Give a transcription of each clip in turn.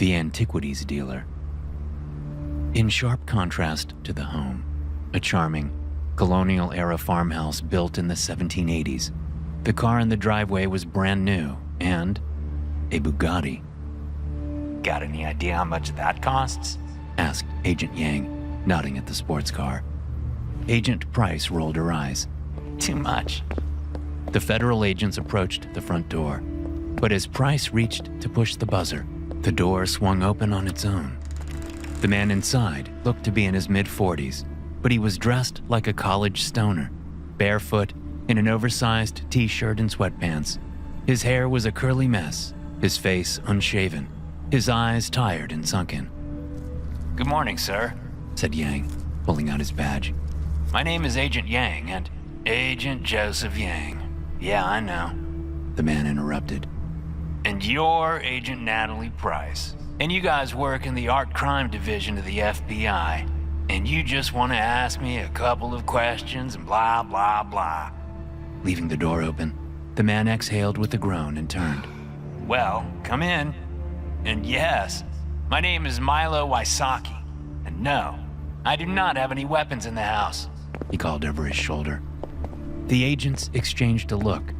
the antiquities dealer. In sharp contrast to the home, a charming, colonial-era farmhouse built in the 1780s, the car in the driveway was brand new and a Bugatti. Got any idea how much that costs? Asked Agent Yang, nodding at the sports car. Agent Price rolled her eyes. Too much. The federal agents approached the front door, but as Price reached to push the buzzer, the door swung open on its own. The man inside looked to be in his mid-40s, but he was dressed like a college stoner, barefoot, in an oversized t-shirt and sweatpants. His hair was a curly mess, his face unshaven, his eyes tired and sunken. Good morning, sir, said Yang, pulling out his badge. My name is Agent Yang and Agent Joseph Yang. Yeah, I know. The man interrupted. And you're Agent Natalie Price. And you guys work in the art crime division of the FBI. And you just want to ask me a couple of questions and blah, blah, blah. Leaving the door open, the man exhaled with a groan and turned. Well, come in. And yes, my name is Milo Wysocki. And no, I do not have any weapons in the house. He called over his shoulder. The agents exchanged a look.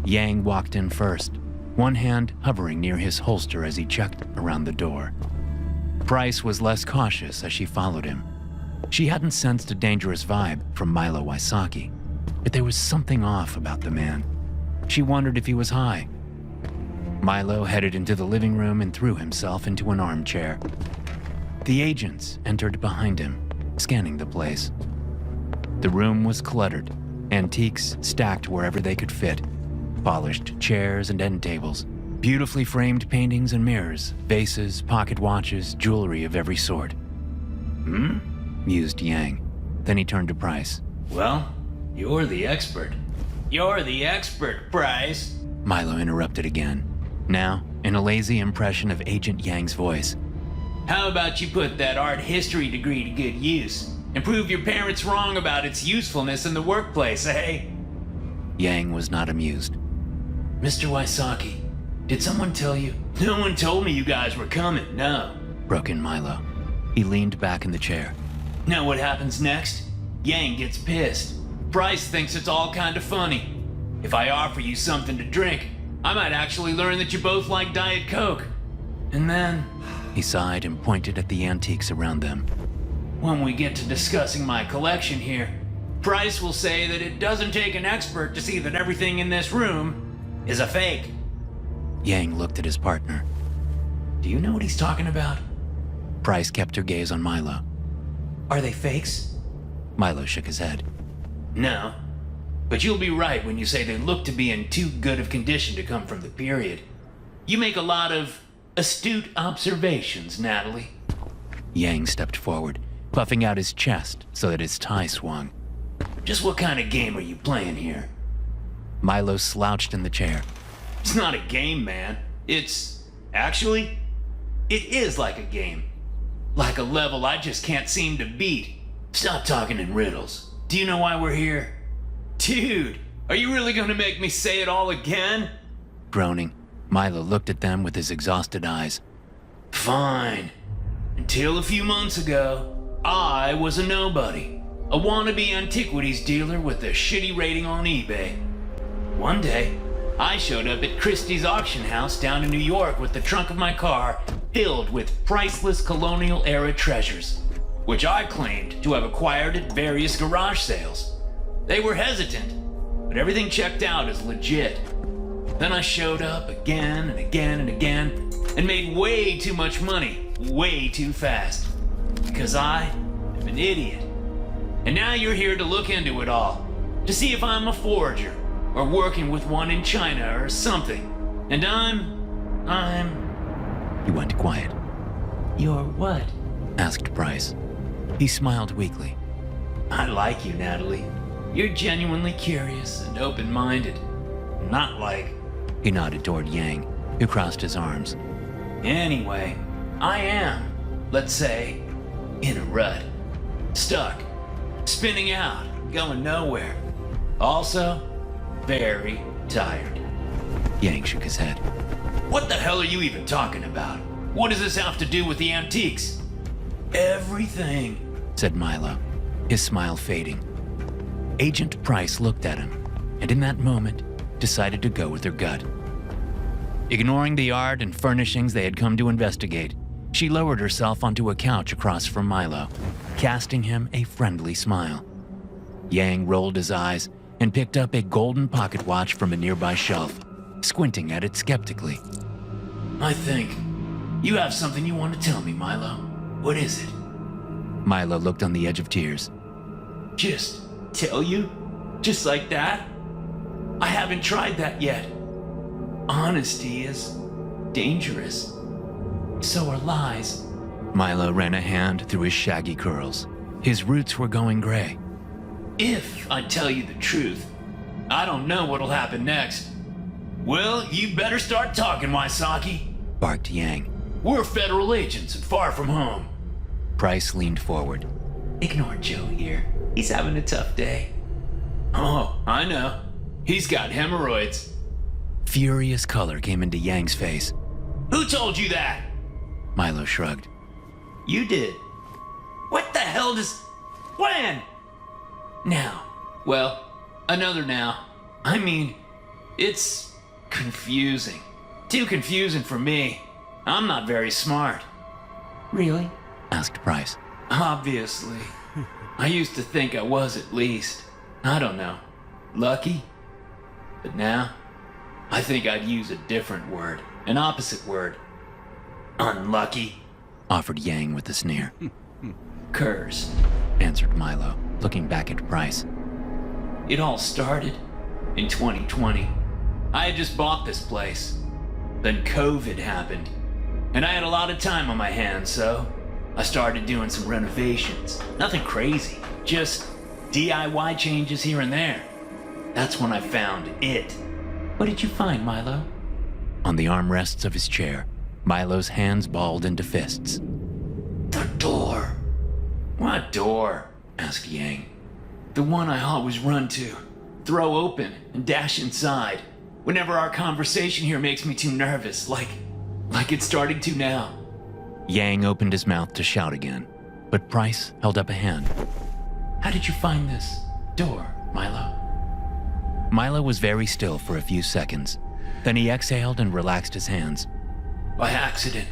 Yang walked in first, one hand hovering near his holster as he checked around the door. Price was less cautious as she followed him. She hadn't sensed a dangerous vibe from Milo Wysocki, but there was something off about the man. She wondered if he was high. Milo headed into the living room and threw himself into an armchair. The agents entered behind him, scanning the place. The room was cluttered, antiques stacked wherever they could fit, polished chairs and end tables, beautifully framed paintings and mirrors, vases, pocket watches, jewelry of every sort. Mused Yang. Then he turned to Price. Well, you're the expert. You're the expert, Price. Milo interrupted again, now in a lazy impression of Agent Yang's voice. How about you put that art history degree to good use and prove your parents wrong about its usefulness in the workplace, eh? Yang was not amused. Mr. Wysocki, did someone tell you? No one told me you guys were coming, no. Broke in Milo. He leaned back in the chair. Know what happens next? Yang gets pissed. Price thinks it's all kind of funny. If I offer you something to drink, I might actually learn that you both like Diet Coke. And then... He sighed and pointed at the antiques around them. When we get to discussing my collection here, Price will say that it doesn't take an expert to see that everything in this room is a fake. Yang looked at his partner. Do you know what he's talking about? Price kept her gaze on Milo. Are they fakes? Milo shook his head. No, but you'll be right when you say they look to be in too good of condition to come from the period. You make a lot of astute observations, Natalie. Yang stepped forward, puffing out his chest so that his tie swung. Just what kind of game are you playing here? Milo slouched in the chair. It's not a game, man. Actually, it is like a game. Like a level I just can't seem to beat. Stop talking in riddles. Do you know why we're here? Dude, are you really gonna make me say it all again? Groaning, Milo looked at them with his exhausted eyes. Fine. Until a few months ago, I was a nobody. A wannabe antiquities dealer with a shitty rating on eBay. One day, I showed up at Christie's auction house down in New York with the trunk of my car filled with priceless colonial-era treasures, which I claimed to have acquired at various garage sales. They were hesitant, but everything checked out as legit. Then I showed up again and again and again and made way too much money, way too fast. Because I am an idiot. And now you're here to look into it all, to see if I'm a forger, or working with one in China or something. And He went quiet. You're what? Asked Price. He smiled weakly. I like you, Natalie. You're genuinely curious and open-minded. Not like... He nodded toward Yang, who crossed his arms. Anyway, I am, let's say, in a rut. Stuck. Spinning out. Going nowhere. Also, very tired. Yang shook his head. What the hell are you even talking about? What does this have to do with the antiques? Everything, said Milo, his smile fading. Agent Price looked at him, and in that moment, decided to go with her gut. Ignoring the art and furnishings they had come to investigate, she lowered herself onto a couch across from Milo, casting him a friendly smile. Yang rolled his eyes and picked up a golden pocket watch from a nearby shelf, squinting at it skeptically. I think you have something you want to tell me, Milo. What is it? Milo looked on the edge of tears. Just tell you? Just like that? I haven't tried that yet. Honesty is dangerous. So are lies. Milo ran a hand through his shaggy curls. His roots were going gray. If I tell you the truth, I don't know what'll happen next. Well, you better start talking, Wysocki, barked Yang. We're federal agents and far from home. Price leaned forward. Ignore Joe here. He's having a tough day. Oh, I know. He's got hemorrhoids. Furious color came into Yang's face. Who told you that? Milo shrugged. You did. What the hell does... When? Now. Well, another now. I mean, it's confusing. Too confusing for me. I'm not very smart. Really? Asked Price. Obviously. I used to think I was at least. I don't know. Lucky? But now, I think I'd use a different word. An opposite word. Unlucky, offered Yang with a sneer. Curse, answered Milo, looking back at Price. It all started in 2020. I had just bought this place. Then COVID happened. And I had a lot of time on my hands, so I started doing some renovations. Nothing crazy, just DIY changes here and there. That's when I found it. What did you find, Milo? On the armrests of his chair, Milo's hands balled into fists. The door. What door? Asked Yang. The one I always run to, throw open, and dash inside. Whenever our conversation here makes me too nervous, like it's starting to now. Yang opened his mouth to shout again, but Price held up a hand. How did you find this door, Milo? Milo was very still for a few seconds. Then he exhaled and relaxed his hands. By accident.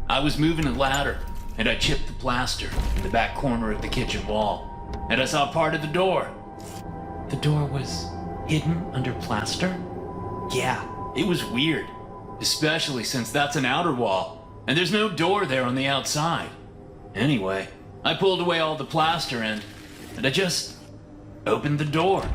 I was moving a ladder, and I chipped the plaster in the back corner of the kitchen wall, and I saw part of the door. The door was hidden under plaster? Yeah, it was weird, especially since that's an outer wall, and there's no door there on the outside. Anyway, I pulled away all the plaster and I just opened the door.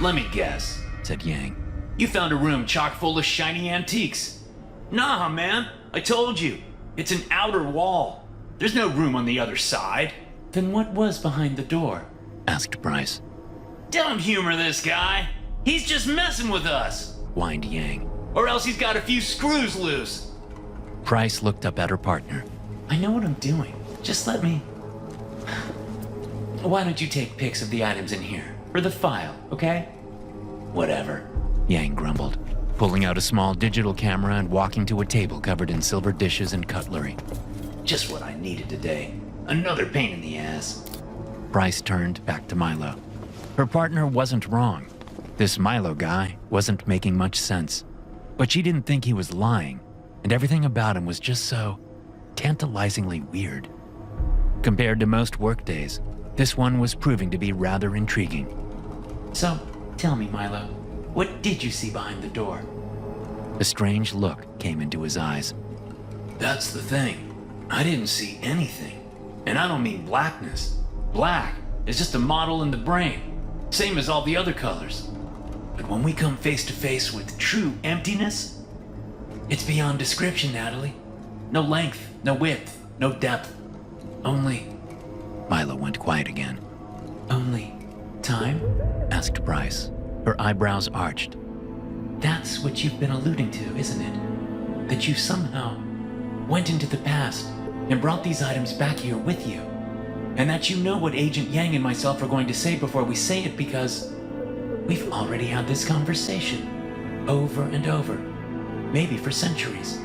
Let me guess, said Yang. You found a room chock full of shiny antiques. Nah, man, I told you. It's an outer wall. There's no room on the other side. Then what was behind the door? Asked Price. Don't humor this guy. He's just messing with us, whined Yang. Or else he's got a few screws loose. Price looked up at her partner. I know what I'm doing. Just let me... Why don't you take pics of the items in here? For the file, okay? Whatever. Yang grumbled, pulling out a small digital camera and walking to a table covered in silver dishes and cutlery. Just what I needed today. Another pain in the ass. Price turned back to Milo. Her partner wasn't wrong. This Milo guy wasn't making much sense. But she didn't think he was lying, and everything about him was just so tantalizingly weird. Compared to most workdays, this one was proving to be rather intriguing. So, tell me, Milo, what did you see behind the door? A strange look came into his eyes. That's the thing. I didn't see anything. And I don't mean blackness. Black is just a model in the brain, same as all the other colors. But when we come face to face with true emptiness, it's beyond description, Natalie. No length, no width, no depth. Only... Milo went quiet again. Only time? Asked Price, her eyebrows arched. That's what you've been alluding to, isn't it? That you somehow went into the past and brought these items back here with you. And that you know what Agent Yang and myself are going to say before we say it because we've already had this conversation over and over, maybe for centuries.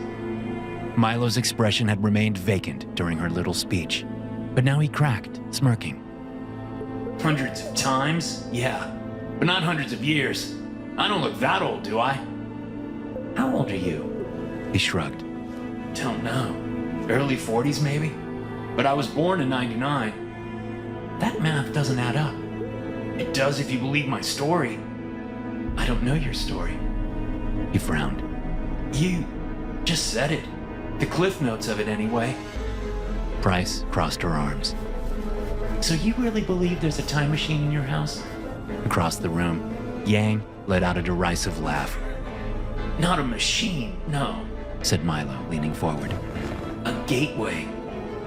Milo's expression had remained vacant during her little speech, but now he cracked, smirking. Hundreds of times? Yeah, but not hundreds of years. I don't look that old, do I? How old are you? He shrugged. Don't know. Early 40s, maybe? But I was born in 99. That math doesn't add up. It does if you believe my story. I don't know your story. He frowned. You just said it. The cliff notes of it, anyway. Price crossed her arms. So you really believe there's a time machine in your house? Across the room, Yang let out a derisive laugh. Not a machine, no. Said Milo, leaning forward. A gateway.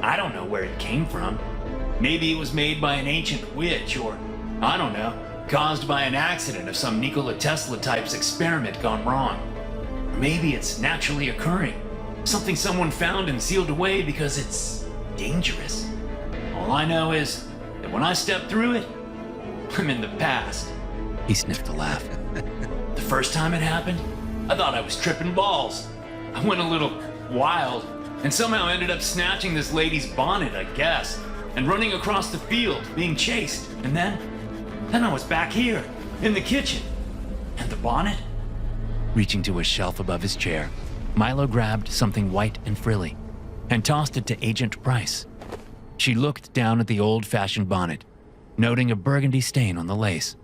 I don't know where it came from. Maybe it was made by an ancient witch, or, I don't know, caused by an accident of some Nikola Tesla type's experiment gone wrong. Or maybe it's naturally occurring. Something someone found and sealed away because it's dangerous. All I know is that when I step through it, I'm in the past. He sniffed a laugh. The first time it happened, I thought I was tripping balls. I went a little wild and somehow ended up snatching this lady's bonnet, I guess, and running across the field, being chased. And then I was back here, in the kitchen. And the bonnet? Reaching to a shelf above his chair, Milo grabbed something white and frilly and tossed it to Agent Price. She looked down at the old-fashioned bonnet, noting a burgundy stain on the lace.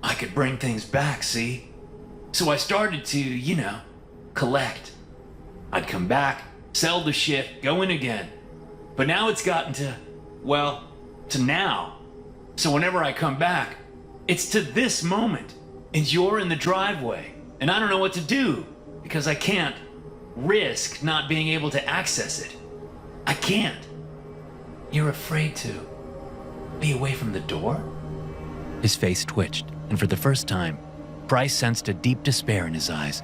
I could bring things back, see? So I started to, collect. I'd come back, sell the shit, go in again. But now it's gotten to now. So whenever I come back, it's to this moment. And you're in the driveway. And I don't know what to do, because I can't risk not being able to access it. I can't. You're afraid to be away from the door? His face twitched, and for the first time, Price sensed a deep despair in his eyes.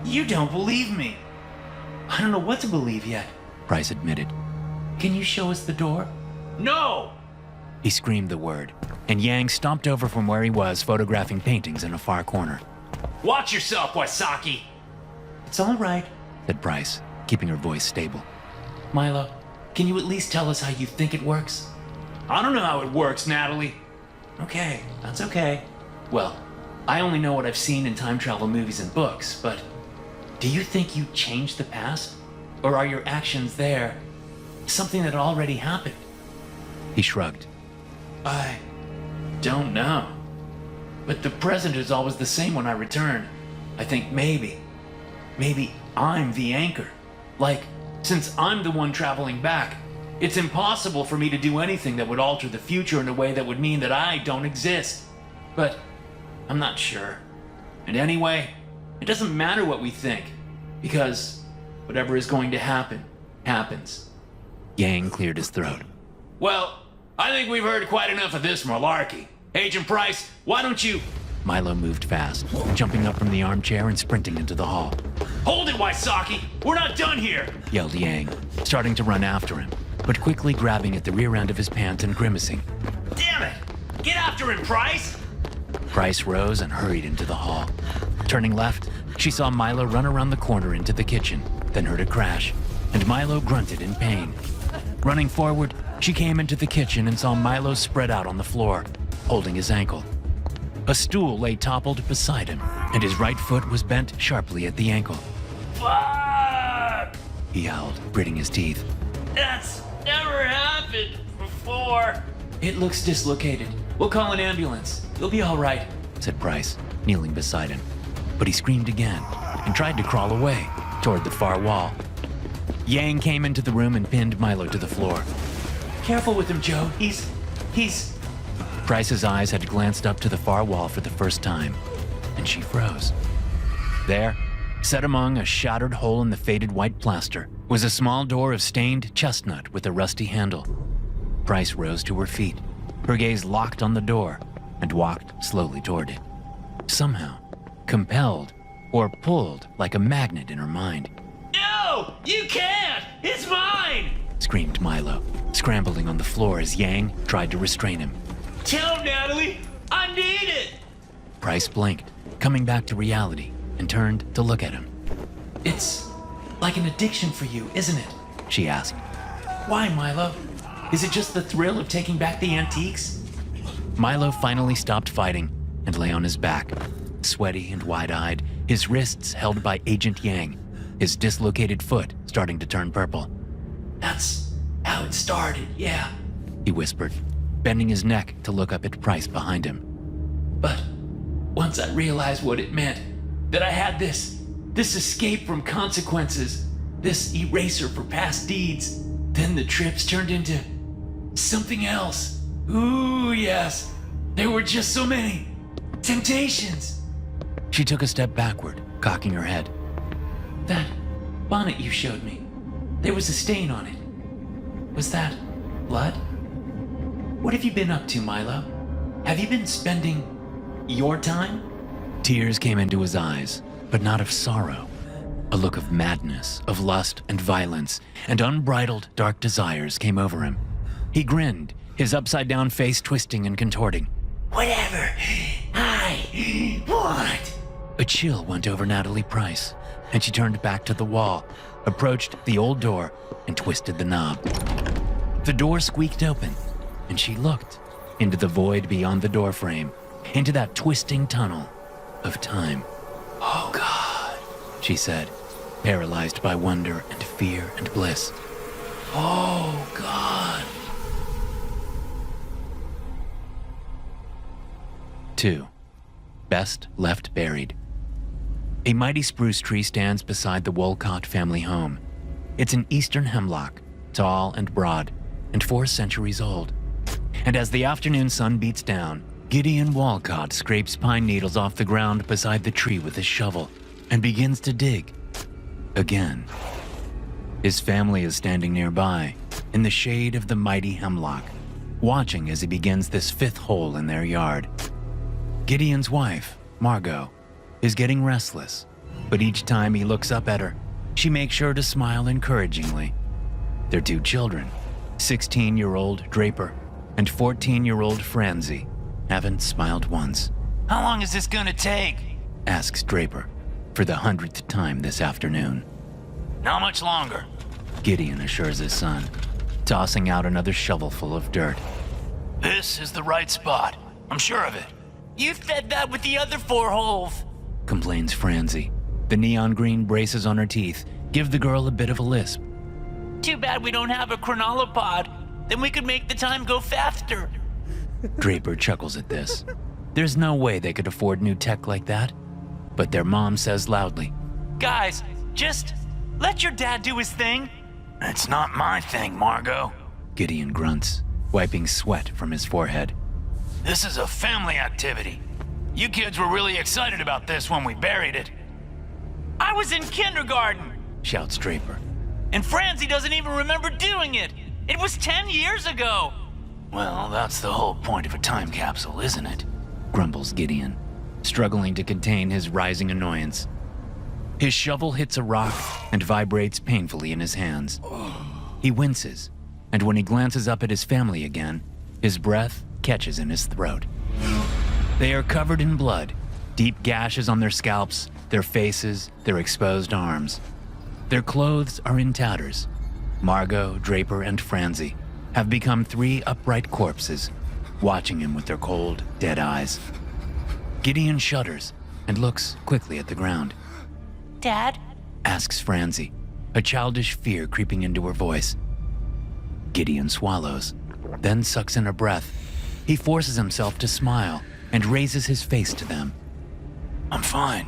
You don't believe me. I don't know what to believe yet. Price admitted. Can you show us the door? No! He screamed the word, and Yang stomped over from where he was photographing paintings in a far corner. Watch yourself, Waisaki! It's all right, said Price, keeping her voice stable. Milo, can you at least tell us how you think it works? I don't know how it works, Natalie. Okay, that's okay. Well, I only know what I've seen in time travel movies and books, but do you think you changed the past? Or are your actions there something that already happened? He shrugged. I don't know. But the present is always the same when I return. I think maybe I'm the anchor. Like, since I'm the one traveling back, it's impossible for me to do anything that would alter the future in a way that would mean that I don't exist. But I'm not sure. And anyway, it doesn't matter what we think, because whatever is going to happen, happens. Yang cleared his throat. Well, I think we've heard quite enough of this malarkey. Agent Price, why don't you... Milo moved fast, jumping up from the armchair and sprinting into the hall. Hold it, Waisaki! We're not done here! Yelled Yang, starting to run after him, but quickly grabbing at the rear end of his pants and grimacing. Damn it! Get after him, Price! Price rose and hurried into the hall. Turning left, she saw Milo run around the corner into the kitchen, then heard a crash, and Milo grunted in pain. Running forward, she came into the kitchen and saw Milo spread out on the floor, holding his ankle. A stool lay toppled beside him, and his right foot was bent sharply at the ankle. Fuck! He howled, gritting his teeth. That's never happened before. It looks dislocated. We'll call an ambulance. You'll be all right, said Price, kneeling beside him. But he screamed again and tried to crawl away toward the far wall. Yang came into the room and pinned Milo to the floor. Careful with him, Joe. He's... Price's eyes had glanced up to the far wall for the first time, and she froze. There, set among a shattered hole in the faded white plaster, was a small door of stained chestnut with a rusty handle. Price rose to her feet, her gaze locked on the door, and walked slowly toward it. Somehow, compelled or pulled like a magnet in her mind. No! You can't! It's mine! Screamed Milo, scrambling on the floor as Yang tried to restrain him. Tell him, Natalie! I need it! Price blinked, coming back to reality, and turned to look at him. It's like an addiction for you, isn't it? She asked. Why, Milo? Is it just the thrill of taking back the antiques? Milo finally stopped fighting and lay on his back, sweaty and wide-eyed, his wrists held by Agent Yang, his dislocated foot starting to turn purple. That's how it started, yeah. He whispered, bending his neck to look up at Price behind him. But once I realized what it meant, that I had this escape from consequences, this eraser for past deeds, then the trips turned into something else. Ooh, yes. There were just so many temptations. She took a step backward, cocking her head. That bonnet you showed me, there was a stain on it. Was that blood? What have you been up to, Milo? Have you been spending your time? Tears came into his eyes, but not of sorrow. A look of madness, of lust and violence, and unbridled dark desires came over him. He grinned, his upside-down face twisting and contorting. Whatever I want. A chill went over Natalie Price, and she turned back to the wall, approached the old door, and twisted the knob. The door squeaked open, and she looked into the void beyond the doorframe, into that twisting tunnel of time. Oh, God, she said, paralyzed by wonder and fear and bliss. Oh, God. 2. Best Left Buried. A mighty spruce tree stands beside the Wolcott family home. It's an eastern hemlock, tall and broad, and 4 centuries old. And as the afternoon sun beats down, Gideon Wolcott scrapes pine needles off the ground beside the tree with his shovel and begins to dig. Again. His family is standing nearby, in the shade of the mighty hemlock, watching as he begins this 5th hole in their yard. Gideon's wife, Margot, is getting restless, but each time he looks up at her, she makes sure to smile encouragingly. Their 2 children, 16-year-old Draper and 14-year-old Francie, haven't smiled once. How long is this gonna take? Asks Draper, for the 100th time this afternoon. Not much longer, Gideon assures his son, tossing out another shovelful of dirt. This is the right spot. I'm sure of it. You fed that with the other 4 holes, complains Francie. The neon green braces on her teeth give the girl a bit of a lisp. Too bad we don't have a chronolopod. Then we could make the time go faster. Draper chuckles at this. There's no way they could afford new tech like that. But their mom says loudly, Guys, just let your dad do his thing. It's not my thing, Margot. Gideon grunts, wiping sweat from his forehead. This is a family activity. You kids were really excited about this when we buried it. I was in kindergarten, shouts Draper. And Francie doesn't even remember doing it. It was 10 years ago. Well, that's the whole point of a time capsule, isn't it? Grumbles Gideon, struggling to contain his rising annoyance. His shovel hits a rock and vibrates painfully in his hands. He winces, and when he glances up at his family again, his breath catches in his throat. They are covered in blood, deep gashes on their scalps, their faces, their exposed arms. Their clothes are in tatters. Margot, Draper, and Francie have become 3 upright corpses, watching him with their cold, dead eyes. Gideon shudders and looks quickly at the ground. Dad? Asks Francie, a childish fear creeping into her voice. Gideon swallows, then sucks in a breath. He forces himself to smile and raises his face to them. I'm fine,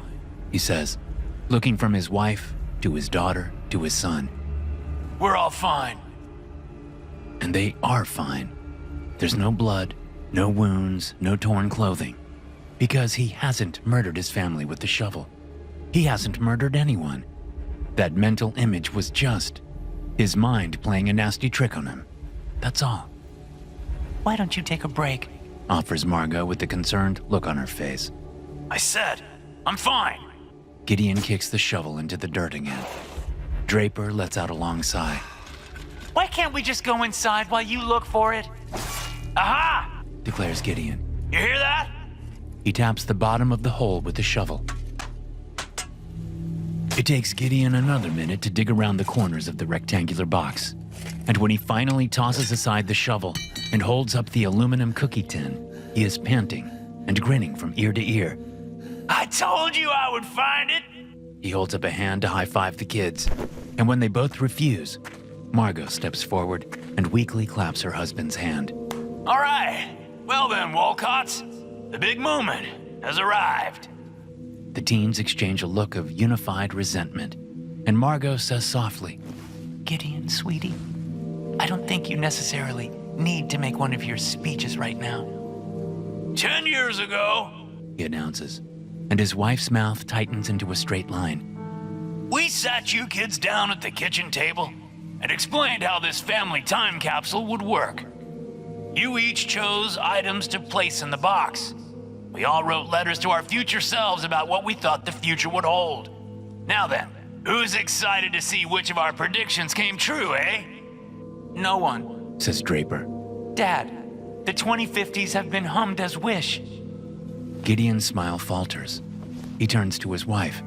he says, looking from his wife to his daughter to his son. We're all fine. And they are fine. There's no blood, no wounds, no torn clothing. Because he hasn't murdered his family with the shovel. He hasn't murdered anyone. That mental image was just his mind playing a nasty trick on him. That's all. Why don't you take a break? Offers Margot with a concerned look on her face. I said, I'm fine. Gideon kicks the shovel into the dirt again. Draper lets out a long sigh. Why can't we just go inside while you look for it? Aha! Declares Gideon. You hear that? He taps the bottom of the hole with the shovel. It takes Gideon another minute to dig around the corners of the rectangular box. And when he finally tosses aside the shovel and holds up the aluminum cookie tin, he is panting and grinning from ear to ear. I told you I would find it! He holds up a hand to high-five the kids, and when they both refuse, Margot steps forward and weakly claps her husband's hand. All right, well then, Walcotts, the big moment has arrived. The teens exchange a look of unified resentment, and Margot says softly, Gideon, sweetie, I don't think you necessarily need to make one of your speeches right now. 10 years ago, he announces, and his wife's mouth tightens into a straight line. we sat you kids down at the kitchen table and explained how this family time capsule would work. You each chose items to place in the box. We all wrote letters to our future selves about what we thought the future would hold. Now then, who's excited to see which of our predictions came true, eh? No one, Says Draper. Dad, the 2050s have been hummed as wish. Gideon's smile falters. He turns to his wife.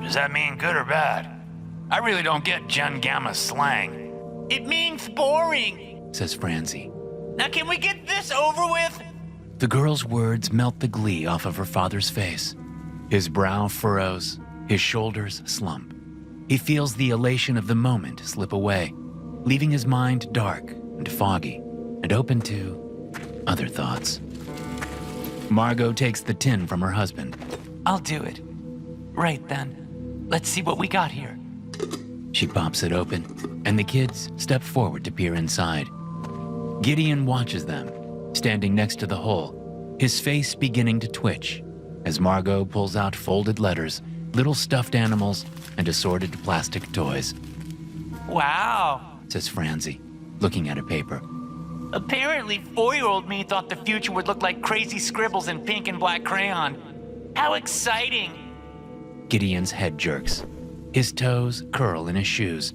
Does that mean good or bad? I really don't get Gen Gamma slang. It means boring. Says Francie. Now can we get this over with? The girl's words melt the glee off of her father's face. His brow furrows, his shoulders slump. He feels the elation of the moment slip away, leaving his mind dark and foggy and open to other thoughts. Margot takes the tin from her husband. I'll do it. Right then, let's see what we got here. She pops it open, and the kids step forward to peer inside. Gideon watches them, standing next to the hole, his face beginning to twitch, as Margot pulls out folded letters, little stuffed animals, and assorted plastic toys, Wow. says Francie, looking at a paper. Apparently, 4-year-old me thought the future would look like crazy scribbles in pink and black crayon. How exciting! Gideon's head jerks. His toes curl in his shoes.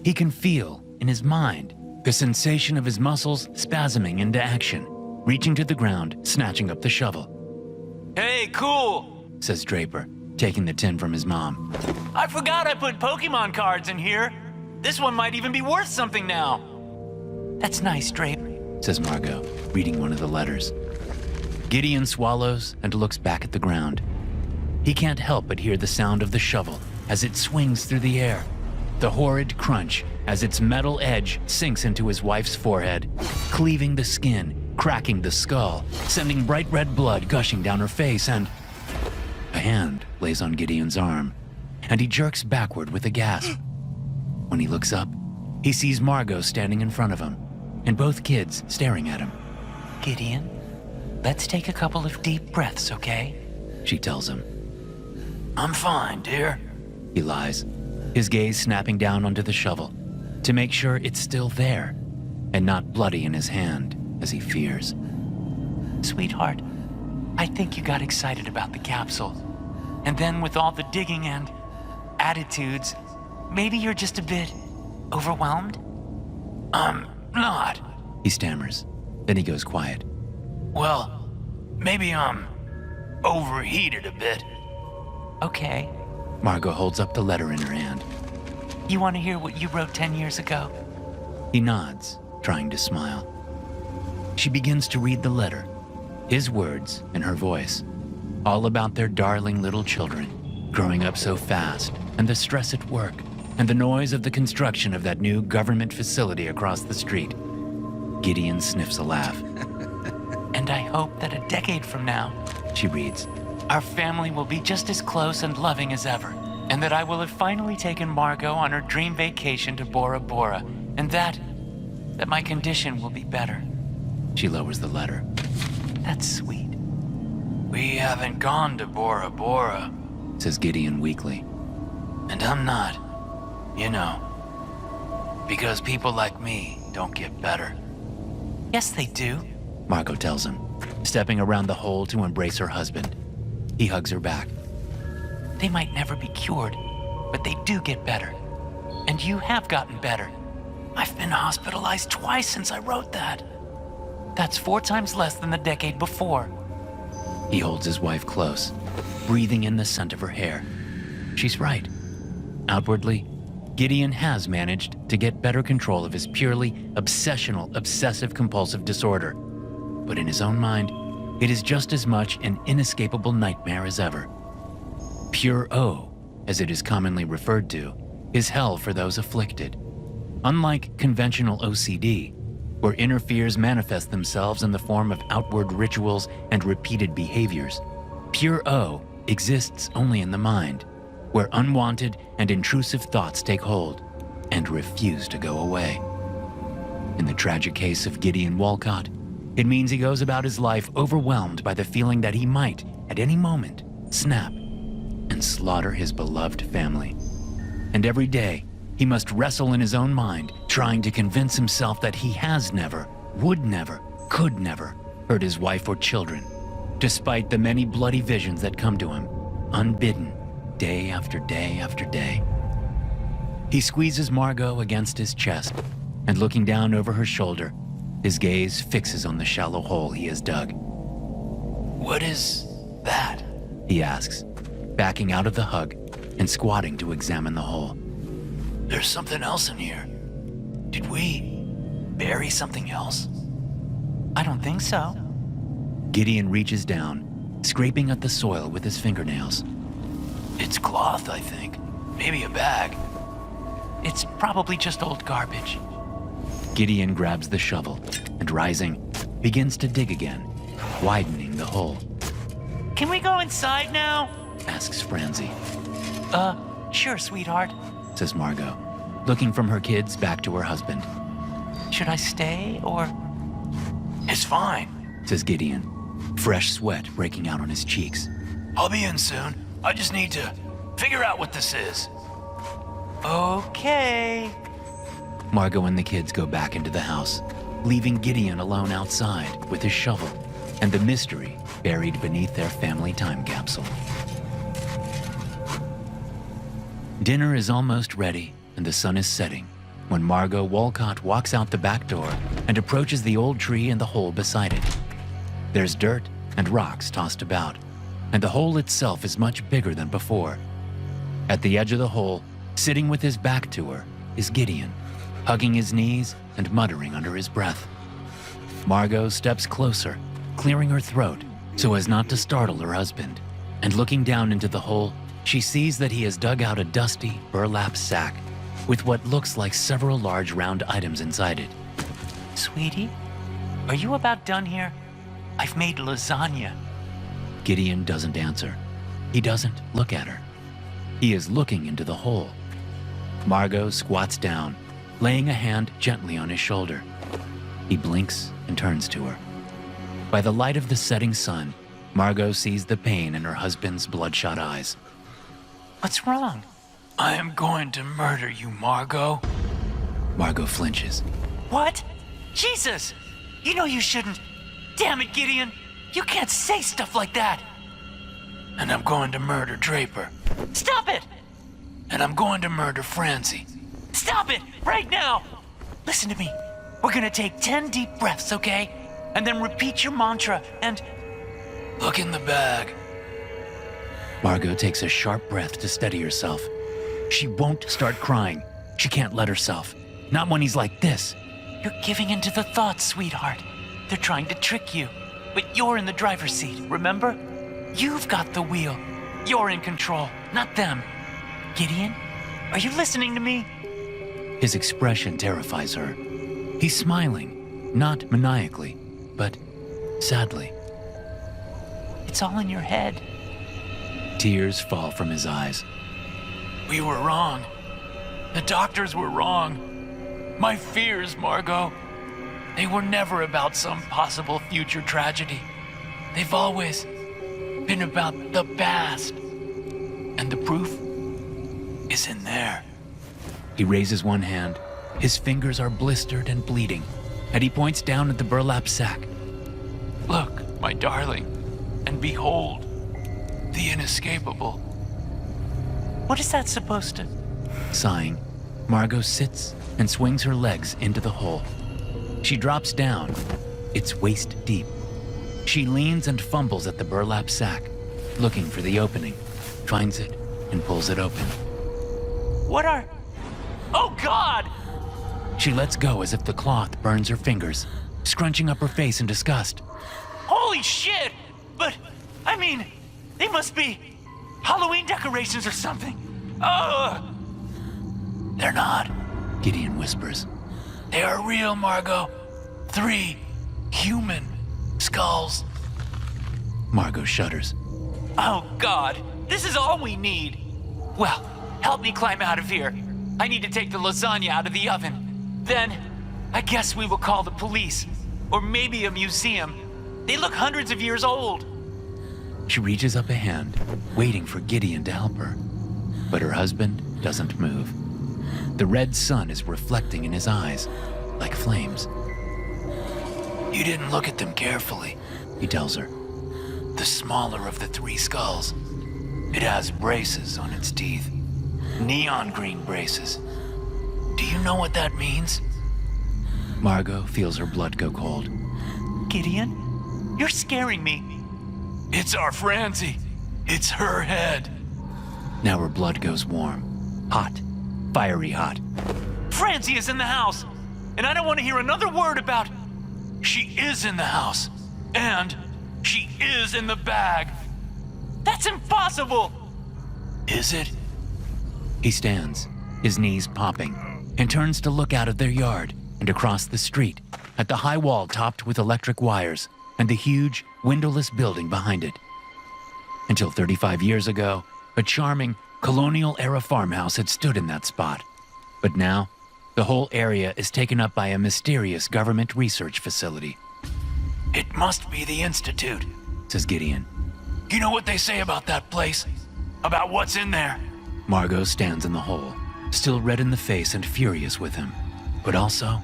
He can feel, in his mind, the sensation of his muscles spasming into action, reaching to the ground, snatching up the shovel, Hey, cool. says Draper, taking the tin from his mom. I forgot I put Pokemon cards in here. This one might even be worth something now. That's nice, Draper, says Margot, reading one of the letters. Gideon swallows and looks back at the ground. He can't help but hear the sound of the shovel as it swings through the air, the horrid crunch as its metal edge sinks into his wife's forehead, cleaving the skin, cracking the skull, sending bright red blood gushing down her face, and a hand lays on Gideon's arm, and he jerks backward with a gasp. When he looks up, he sees Margot standing in front of him, and both kids staring at him. Gideon, let's take a couple of deep breaths, okay? She tells him. I'm fine, dear. He lies, his gaze snapping down onto the shovel to make sure it's still there and not bloody in his hand as he fears. Sweetheart, I think you got excited about the capsule. And then with all the digging and attitudes, maybe you're just a bit overwhelmed? I'm not. He stammers, then he goes quiet. Well, maybe I'm overheated a bit. Okay. Margot holds up the letter in her hand. You want to hear what you wrote 10 years ago? He nods, trying to smile. She begins to read the letter, his words in her voice, all about their darling little children, growing up so fast, and the stress at work, and the noise of the construction of that new government facility across the street. Gideon sniffs a laugh. And I hope that a decade from now, She reads, our family will be just as close and loving as ever, and that I will have finally taken Margot on her dream vacation to Bora Bora, and that my condition will be better. She lowers the letter. That's sweet. We haven't gone to Bora Bora, Says Gideon weakly. and I'm not, because people like me don't get better. Yes, they do. Margot tells him, stepping around the hole to embrace her husband. He hugs her back. They might never be cured, but they do get better. And you have gotten better. I've been hospitalized twice since I wrote that. That's 4 times less than the decade before. He holds his wife close, breathing in the scent of her hair. She's right. Outwardly, Gideon has managed to get better control of his purely obsessional, obsessive-compulsive disorder. But in his own mind, it is just as much an inescapable nightmare as ever. Pure O, as it is commonly referred to, is hell for those afflicted. Unlike conventional OCD, where inner fears manifest themselves in the form of outward rituals and repeated behaviors, pure O exists only in the mind, where unwanted and intrusive thoughts take hold and refuse to go away. In the tragic case of Gideon Walcott, it means he goes about his life overwhelmed by the feeling that he might, at any moment, snap and slaughter his beloved family. And every day, he must wrestle in his own mind, trying to convince himself that he has never, would never, could never hurt his wife or children, despite the many bloody visions that come to him, unbidden, day after day after day. He squeezes Margot against his chest, and looking down over her shoulder, his gaze fixes on the shallow hole he has dug. What is that? He asks, backing out of the hug and squatting to examine the hole. There's something else in here. Did we bury something else? I don't think so. Gideon reaches down, scraping at the soil with his fingernails. It's cloth, I think. Maybe a bag. It's probably just old garbage. Gideon grabs the shovel and, rising, begins to dig again, widening the hole. Can we go inside now? Asks Francie. Sure, sweetheart. Says Margot, looking from her kids back to her husband. Should I stay or? It's fine, says Gideon, fresh sweat breaking out on his cheeks. I'll be in soon. I just need to figure out what this is. Okay. Margot and the kids go back into the house, leaving Gideon alone outside with his shovel and the mystery buried beneath their family time capsule. Dinner is almost ready and the sun is setting when Margot Walcott walks out the back door and approaches the old tree and the hole beside it. There's dirt and rocks tossed about, and the hole itself is much bigger than before. At the edge of the hole, sitting with his back to her, is Gideon, hugging his knees and muttering under his breath. Margot steps closer, clearing her throat so as not to startle her husband, and looking down into the hole, she sees that he has dug out a dusty burlap sack with what looks like several large round items inside it. Sweetie, are you about done here? I've made lasagna. Gideon doesn't answer. He doesn't look at her. He is looking into the hole. Margot squats down, laying a hand gently on his shoulder. He blinks and turns to her. By the light of the setting sun, Margot sees the pain in her husband's bloodshot eyes. What's wrong? I am going to murder you, Margot. Margot flinches. What? Jesus! You know you shouldn't. Damn it, Gideon! You can't say stuff like that! And I'm going to murder Draper. Stop it! And I'm going to murder Francie. Stop it! Right now! Listen to me. We're gonna take 10 deep breaths, okay? And then repeat your mantra and... Look in the bag. Margot takes a sharp breath to steady herself. She won't start crying. She can't let herself. Not when he's like this. You're giving in to the thoughts, sweetheart. They're trying to trick you. But you're in the driver's seat, remember? You've got the wheel. You're in control, not them. Gideon, are you listening to me? His expression terrifies her. He's smiling, not maniacally, but sadly. It's all in your head. Tears fall from his eyes. We were wrong. The doctors were wrong. My fears, Margot, they were never about some possible future tragedy. They've always been about the past. And the proof is in there. He raises one hand. His fingers are blistered and bleeding, and he points down at the burlap sack. Look, my darling, and behold, the inescapable. What is that supposed to? Sighing, Margot sits and swings her legs into the hole. She drops down. It's waist deep. She leans and fumbles at the burlap sack, looking for the opening, finds it, and pulls it open. What are... Oh, God! She lets go as if the cloth burns her fingers, scrunching up her face in disgust. Holy shit! But, I mean, they must be Halloween decorations or something. Ugh! They're not. Gideon whispers. They are real, Margot. 3 human skulls. Margot shudders. Oh, God. This is all we need. Well, help me climb out of here. I need to take the lasagna out of the oven. Then, I guess we will call the police. Or maybe a museum. They look hundreds of years old. She reaches up a hand, waiting for Gideon to help her. But her husband doesn't move. The red sun is reflecting in his eyes, like flames. You didn't look at them carefully, He tells her. the smaller of the 3 skulls. It has braces on its teeth. Neon green braces. Do you know what that means? Margot feels her blood go cold. Gideon, you're scaring me. It's our Francie. It's her head. Now her blood goes warm. Hot. Fiery hot. Francie is in the house, and I don't want to hear another word about... She is in the house, and she is in the bag. That's impossible! Is it? He stands, his knees popping, and turns to look out of their yard and across the street at the high wall topped with electric wires and the huge, windowless building behind it. Until 35 years ago, a charming, colonial-era farmhouse had stood in that spot. But now, the whole area is taken up by a mysterious government research facility. It must be the Institute. Says Gideon. You know what they say about that place? About what's in there? Margot stands in the hole, still red in the face and furious with him, but also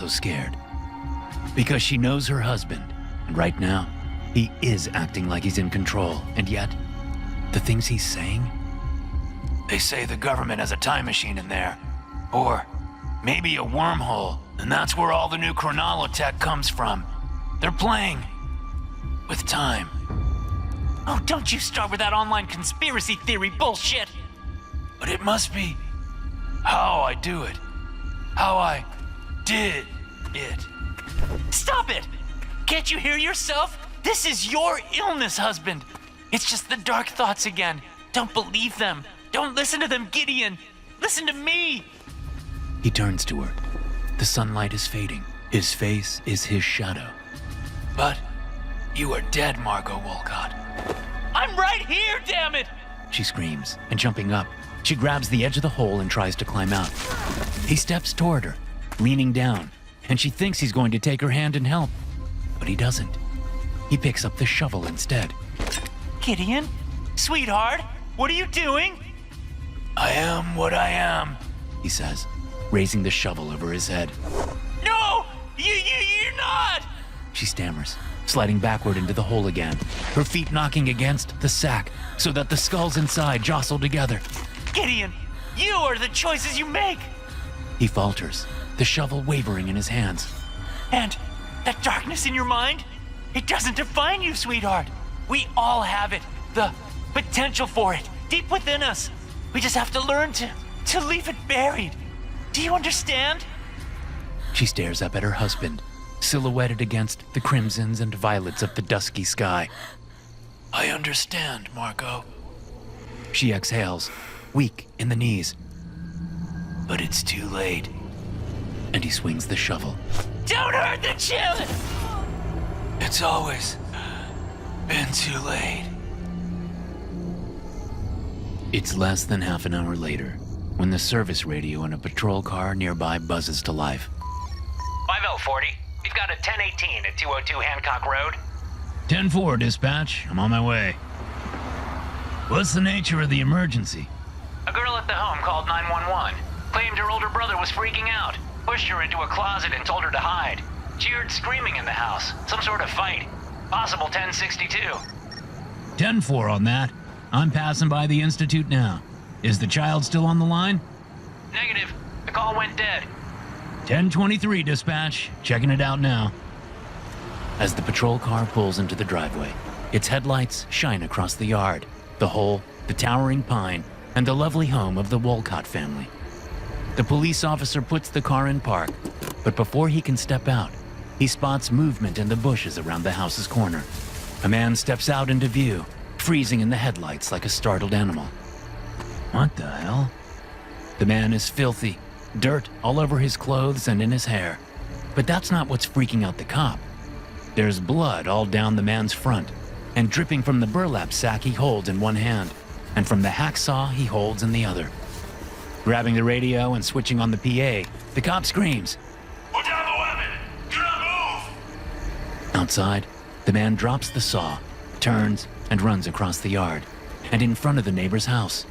scared. Because she knows her husband, and right now, he is acting like he's in control, and yet, the things he's saying? They say the government has a time machine in there. Or maybe a wormhole, and that's where all the new chronolotech comes from. They're playing with time. Oh, don't you start with that online conspiracy theory bullshit! But it must be how I do it. How I did it. Stop it! Can't you hear yourself? This is your illness, husband. It's just the dark thoughts again. Don't believe them. Don't listen to them, Gideon. Listen to me. He turns to her. The sunlight is fading. His face is his shadow. But you are dead, Margot Wolcott. I'm right here, damn it! She screams, and jumping up, she grabs the edge of the hole and tries to climb out. He steps toward her, leaning down, and she thinks he's going to take her hand and help. But he doesn't. He picks up the shovel instead. Gideon? Sweetheart, what are you doing? I am what I am, He says, raising the shovel over his head. No! You're not! She stammers, sliding backward into the hole again, her feet knocking against the sack so that the skulls inside jostle together. Gideon, you are the choices you make! He falters, the shovel wavering in his hands. And that darkness in your mind? It doesn't define you, sweetheart. We all have it. The potential for it, deep within us. We just have to learn to leave it buried. Do you understand? She stares up at her husband, silhouetted against the crimsons and violets of the dusky sky. I understand, Margot. She exhales, weak in the knees, But it's too late. and he swings the shovel. Don't hurt the children! It's always been too late. It's less than half an hour later, when the service radio in a patrol car nearby buzzes to life. 5040, we've got a 1018 at 202 Hancock Road. 10-4, dispatch. I'm on my way. What's the nature of the emergency? A girl at the home called 911. Claimed her older brother was freaking out. Pushed her into a closet and told her to hide. She heard screaming in the house. Some sort of fight. Possible 1062. 10-4 on that. I'm passing by the Institute now. Is the child still on the line? Negative. The call went dead. 1023, dispatch. Checking it out now. As the patrol car pulls into the driveway, its headlights shine across the yard, the hole the towering pine, and the lovely home of the Wolcott family. The police officer puts the car in park, but before he can step out, he spots movement in the bushes around the house's corner. A man steps out into view, freezing in the headlights like a startled animal. What the hell? The man is filthy, dirt all over his clothes and in his hair. But that's not what's freaking out the cop. There's blood all down the man's front, and dripping from the burlap sack he holds in one hand, and from the hacksaw he holds in the other. Grabbing the radio and switching on the PA, the cop screams, Put down the weapon! Do not move! Outside, the man drops the saw, turns, and runs across the yard, and in front of the neighbor's house.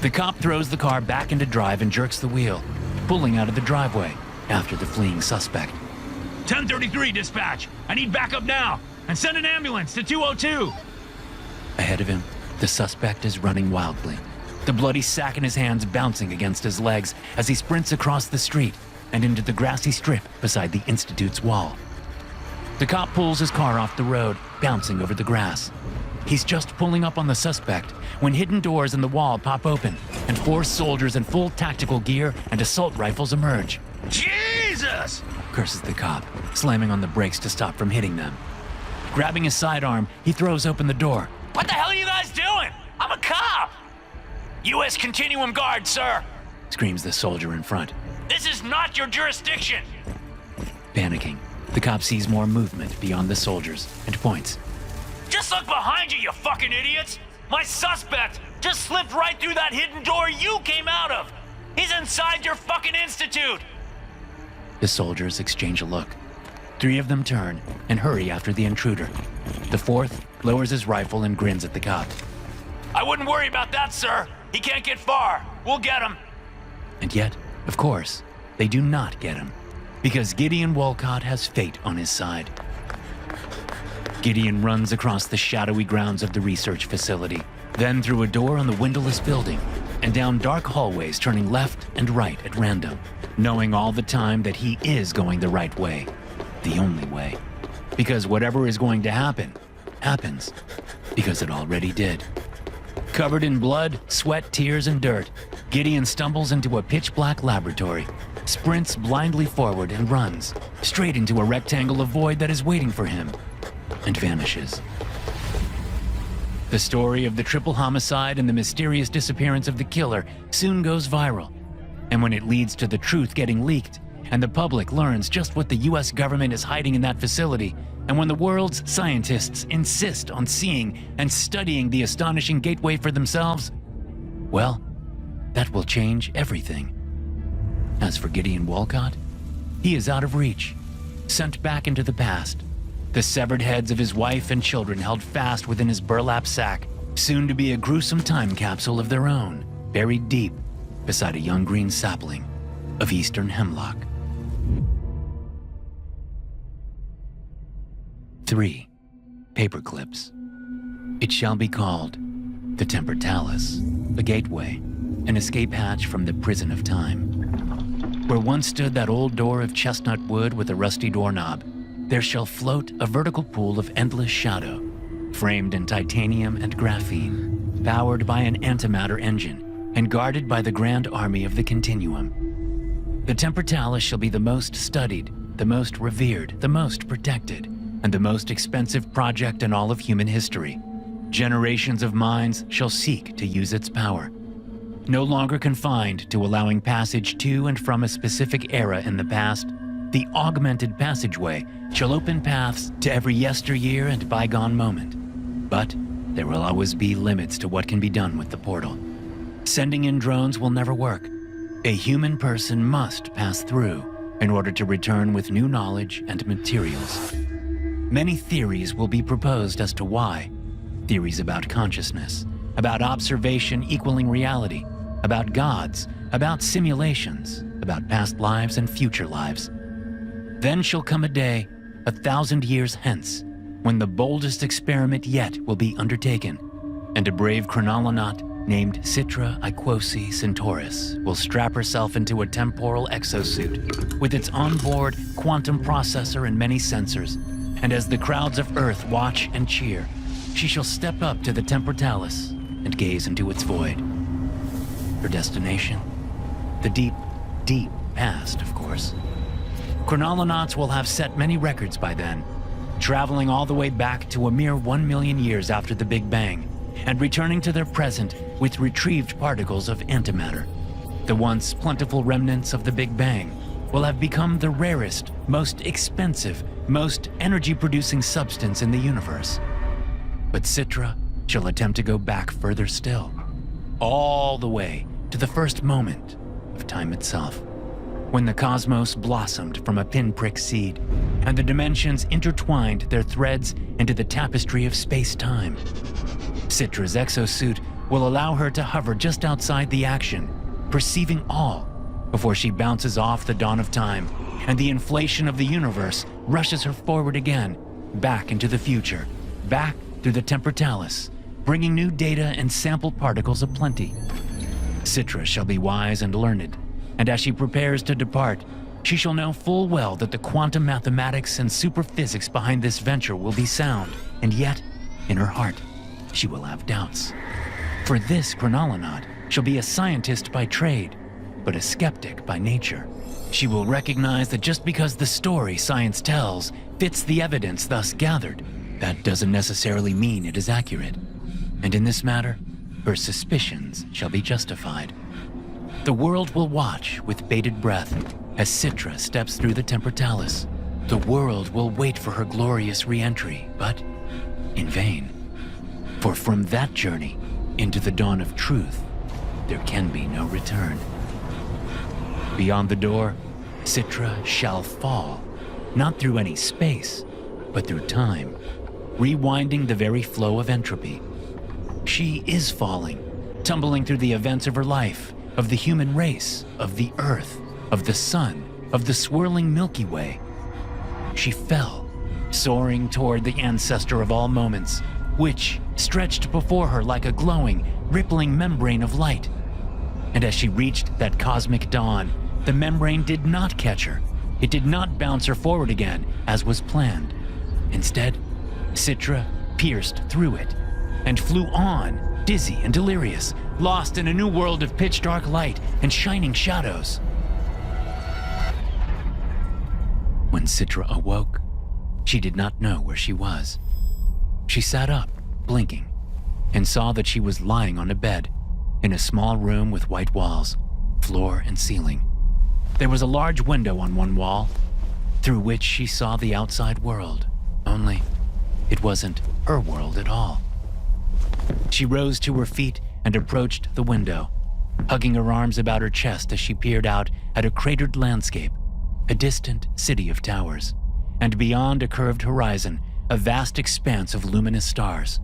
The cop throws the car back into drive and jerks the wheel, pulling out of the driveway after the fleeing suspect. 1033, dispatch! I need backup now! And send an ambulance to 202! Ahead of him, the suspect is running wildly, the bloody sack in his hands bouncing against his legs as he sprints across the street and into the grassy strip beside the Institute's wall. The cop pulls his car off the road, bouncing over the grass. He's just pulling up on the suspect when hidden doors in the wall pop open and 4 soldiers in full tactical gear and assault rifles emerge. Jesus! Curses the cop, slamming on the brakes to stop from hitting them. Grabbing his sidearm, he throws open the door. What the hell are you guys doing? I'm a cop! U.S. Continuum Guard, sir! Screams the soldier in front. This is not your jurisdiction! Panicking, the cop sees more movement beyond the soldiers and points. Just look behind you, you fucking idiots! My suspect just slipped right through that hidden door you came out of! He's inside your fucking institute! The soldiers exchange a look. 3 of them turn and hurry after the intruder. The 4th lowers his rifle and grins at the cop. I wouldn't worry about that, sir. He can't get far. We'll get him. And yet, of course, they do not get him, because Gideon Wolcott has fate on his side. Gideon runs across the shadowy grounds of the research facility, then through a door on the windowless building, and down dark hallways turning left and right at random, knowing all the time that he is going the right way, the only way. Because whatever is going to happen, happens, because it already did. Covered in blood, sweat, tears, and dirt, Gideon stumbles into a pitch-black laboratory, sprints blindly forward and runs, straight into a rectangle of void that is waiting for him, and vanishes. The story of the triple homicide and the mysterious disappearance of the killer soon goes viral. And when it leads to the truth getting leaked, and the public learns just what the US government is hiding in that facility, and when the world's scientists insist on seeing and studying the astonishing gateway for themselves, well, that will change everything. As for Gideon Wolcott, he is out of reach, sent back into the past. The severed heads of his wife and children held fast within his burlap sack, soon to be a gruesome time capsule of their own, buried deep beside a young green sapling of eastern hemlock. 3. Paperclips. It shall be called the Temportalis, a gateway, an escape hatch from the prison of time. Where once stood that old door of chestnut wood with a rusty doorknob, there shall float a vertical pool of endless shadow, framed in titanium and graphene, powered by an antimatter engine, and guarded by the grand army of the Continuum. The Temportalis shall be the most studied, the most revered, the most protected, and the most expensive project in all of human history. Generations of minds shall seek to use its power. No longer confined to allowing passage to and from a specific era in the past, the augmented passageway shall open paths to every yesteryear and bygone moment. But there will always be limits to what can be done with the portal. Sending in drones will never work. A human person must pass through in order to return with new knowledge and materials. Many theories will be proposed as to why. Theories about consciousness, about observation equaling reality, about gods, about simulations, about past lives and future lives. Then shall come a day, 1,000 years hence, when the boldest experiment yet will be undertaken, and a brave chronolonaut named Citra Iquosi Centauris will strap herself into a temporal exosuit with its onboard quantum processor and many sensors, and as the crowds of Earth watch and cheer, she shall step up to the Temportalis and gaze into its void. Her destination? The deep, deep past, of course. Chronolonauts will have set many records by then, traveling all the way back to a mere 1 million years after the Big Bang, and returning to their present with retrieved particles of antimatter. The once plentiful remnants of the Big Bang will have become the rarest, most expensive, most energy-producing substance in the universe. But Citra shall attempt to go back further still, all the way to the first moment of time itself, when the cosmos blossomed from a pinprick seed, and the dimensions intertwined their threads into the tapestry of space-time. Citra's exosuit will allow her to hover just outside the action, perceiving all, before she bounces off the dawn of time, and the inflation of the universe rushes her forward again, back into the future, back through the temportalis, bringing new data and sample particles aplenty. Citra shall be wise and learned, and as she prepares to depart, she shall know full well that the quantum mathematics and superphysics behind this venture will be sound, and yet, in her heart, she will have doubts. For this chronolonaut shall be a scientist by trade, but a skeptic by nature. She will recognize that just because the story science tells fits the evidence thus gathered, that doesn't necessarily mean it is accurate. And in this matter, her suspicions shall be justified. The world will watch with bated breath as Citra steps through the temportalis. The world will wait for her glorious re-entry, but in vain. For from that journey into the dawn of truth, there can be no return. Beyond the door, Citra shall fall, not through any space, but through time, rewinding the very flow of entropy. She is falling, tumbling through the events of her life, of the human race, of the earth, of the sun, of the swirling Milky Way. She fell, soaring toward the ancestor of all moments, which stretched before her like a glowing, rippling membrane of light. And as she reached that cosmic dawn, the membrane did not catch her. It did not bounce her forward again, as was planned. Instead, Citra pierced through it and flew on, dizzy and delirious, lost in a new world of pitch-dark light and shining shadows. When Citra awoke, she did not know where she was. She sat up, blinking, and saw that she was lying on a bed in a small room with white walls, floor and ceiling. There was a large window on one wall, through which she saw the outside world, only it wasn't her world at all. She rose to her feet and approached the window, hugging her arms about her chest as she peered out at a cratered landscape, a distant city of towers, and beyond a curved horizon, a vast expanse of luminous stars.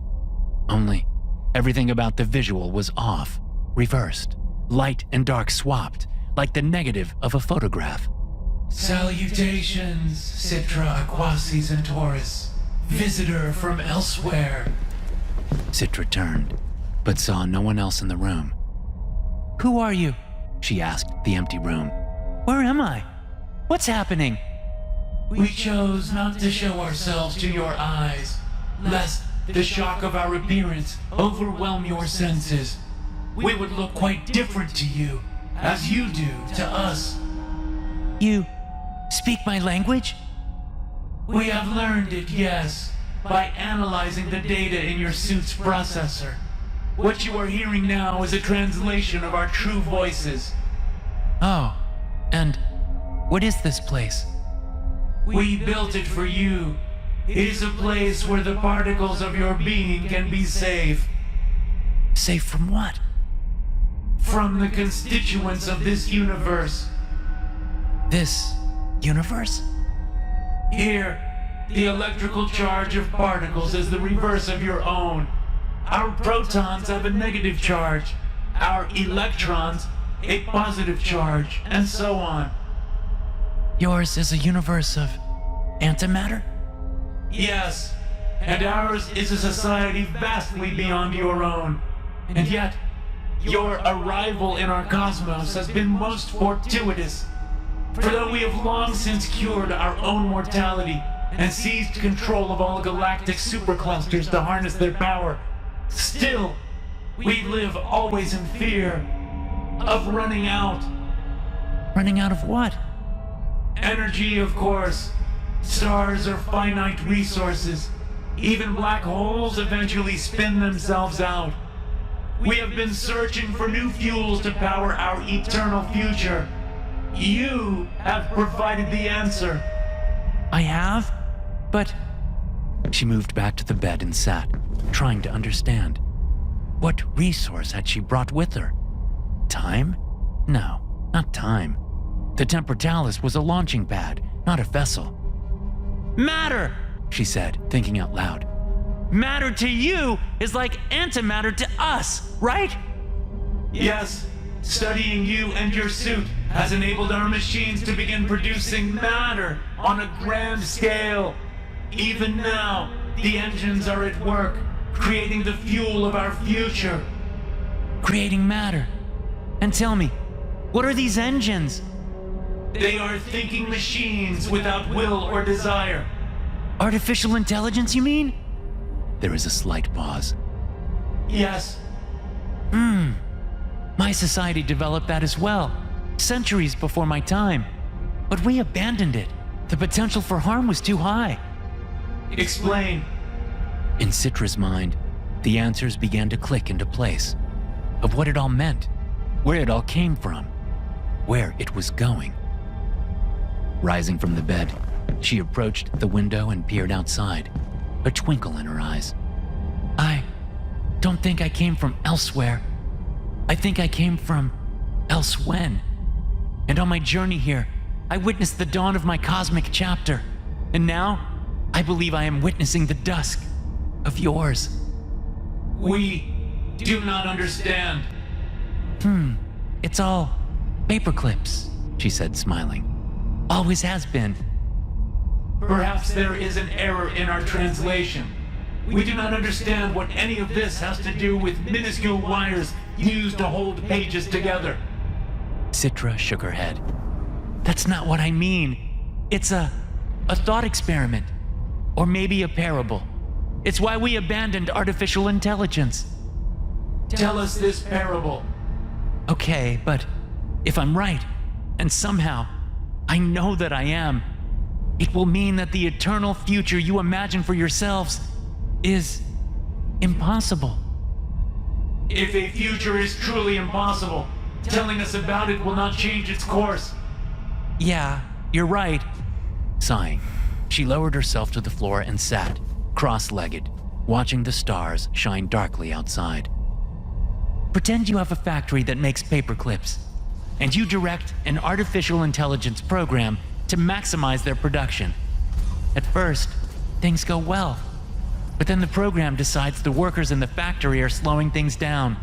Only, everything about the visual was off, reversed, light and dark swapped, like the negative of a photograph. Salutations, Citra Aquasi Centaurus, visitor from elsewhere. Citra turned, but saw no one else in the room. Who are you? She asked the empty room. Where am I? What's happening? We chose not to show ourselves to your eyes, lest the shock of our appearance overwhelm your senses. We would look quite different to you, as you do to us. You speak my language? We have learned it, yes, by analyzing the data in your suit's processor. What you are hearing now is a translation of our true voices. Oh, and what is this place? We built it for you. It is a place where the particles of your being can be safe. Safe from what? From the constituents of this universe. This universe? Here, the electrical charge of particles is the reverse of your own. Our protons have a negative charge, our electrons a positive charge, and so on. Yours is a universe of antimatter? Yes, and ours is a society vastly beyond your own. And yet, your arrival in our cosmos has been most fortuitous. For though we have long since cured our own mortality and seized control of all galactic superclusters to harness their power, still, we live always in fear of running out. Running out of what? Energy, of course. Stars are finite resources. Even black holes eventually spin themselves out. We have been searching for new fuels to power our eternal future. You have provided the answer. I have? But She moved back to the bed and sat, trying to understand. What resource had she brought with her? Time? No, not time. The Temportalis was a launching pad, not a vessel. matter, She said, thinking out loud. matter to you is like antimatter to us, right? Yes, studying you and your suit has enabled our machines to begin producing matter on a grand scale. Even now, the engines are at work, creating the fuel of our future. Creating matter. And tell me, what are these engines? They are thinking machines without will or desire. Artificial intelligence, you mean? There was a slight pause. Yes, My society developed that as well, centuries before my time. But we abandoned it. The potential for harm was too high. explain. In Citra's mind, the answers began to click into place of what it all meant, where it all came from, where it was going. Rising from the bed, she approached the window and peered outside, a twinkle in her eyes. I don't think I came from elsewhere. I think I came from elsewhen. And on my journey here, I witnessed the dawn of my cosmic chapter. And now, I believe I am witnessing the dusk of yours. We do not understand. It's all paperclips, She said, smiling. always has been. Perhaps there is an error in our translation. We do not understand what any of this has to do with minuscule wires used to hold pages together. Citra shook her head. That's not what I mean. It's a thought experiment. Or maybe a parable. It's why we abandoned artificial intelligence. Tell us this parable. Okay, but if I'm right, and somehow I know that I am, it will mean that the eternal future you imagine for yourselves is impossible. If a future is truly impossible, telling us about it will not change its course. Yeah, you're right. Sighing, she lowered herself to the floor and sat, cross-legged, watching the stars shine darkly outside. Pretend you have a factory that makes paperclips, and you direct an artificial intelligence program to maximize their production. At first, things go well, but then the program decides the workers in the factory are slowing things down,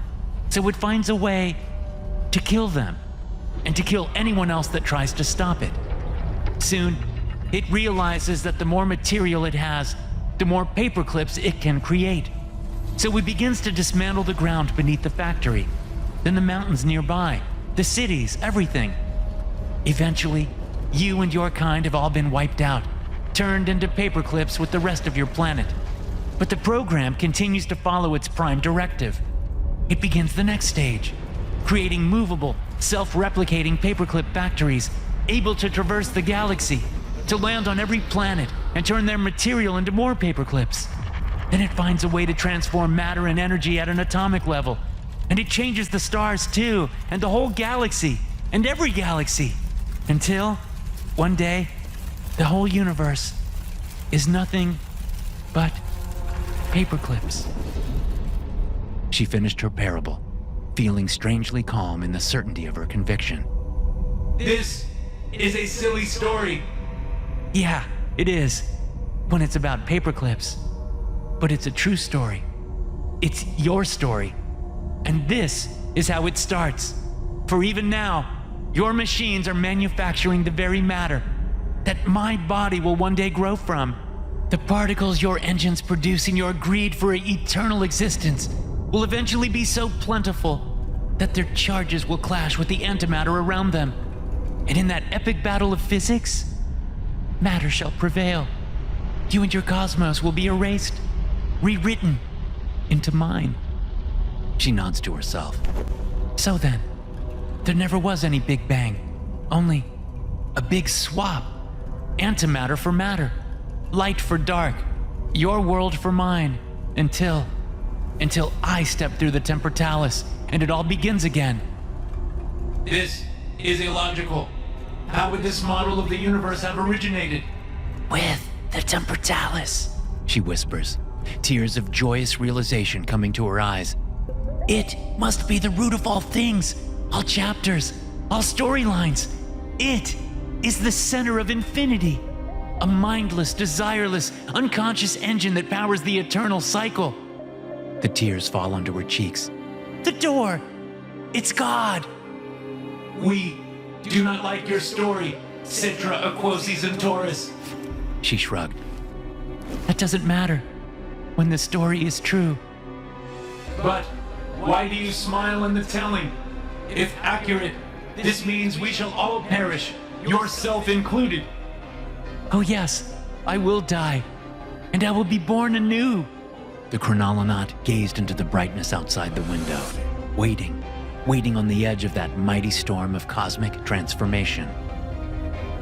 so it finds a way to kill them, and to kill anyone else that tries to stop it. Soon, it realizes that the more material it has, the more paperclips it can create. So it begins to dismantle the ground beneath the factory, then the mountains nearby, the cities, everything. Eventually, you and your kind have all been wiped out, turned into paperclips with the rest of your planet. But the program continues to follow its prime directive. It begins the next stage, creating movable, self-replicating paperclip factories able to traverse the galaxy, to land on every planet and turn their material into more paperclips. Then it finds a way to transform matter and energy at an atomic level. And it changes the stars too, and the whole galaxy, and every galaxy. Until, one day, the whole universe is nothing but paperclips. She finished her parable, feeling strangely calm in the certainty of her conviction. This is a silly story. Yeah, it is, when it's about paperclips. But it's a true story. It's your story. And this is how it starts. For even now, your machines are manufacturing the very matter that my body will one day grow from. The particles your engines produce in your greed for eternal existence will eventually be so plentiful that their charges will clash with the antimatter around them. And in that epic battle of physics, matter shall prevail. You and your cosmos will be erased, rewritten into mine. She nods to herself. So then, there never was any Big Bang, only a big swap. Antimatter for matter, light for dark, your world for mine, until I step through the temportalis and it all begins again. This is illogical. How would this model of the universe have originated? With the temportalis. She whispers, tears of joyous realization coming to her eyes. It must be the root of all things, all chapters, all storylines. It is the center of infinity. A mindless, desireless, unconscious engine that powers the eternal cycle. The tears fall onto her cheeks. The door! It's God! We do not like your story, Citra, Aquosis, and Taurus. She shrugged. That doesn't matter when the story is true. But why do you smile in the telling? If accurate, this means we shall all perish, yourself included. Oh yes, I will die, and I will be born anew. The chronolonaut gazed into the brightness outside the window, waiting on the edge of that mighty storm of cosmic transformation.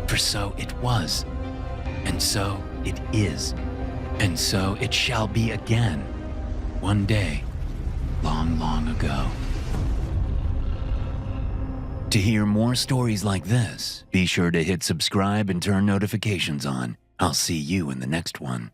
For so it was, and so it is, and so it shall be again, one day, long, long ago. To hear more stories like this, be sure to hit subscribe and turn notifications on. I'll see you in the next one.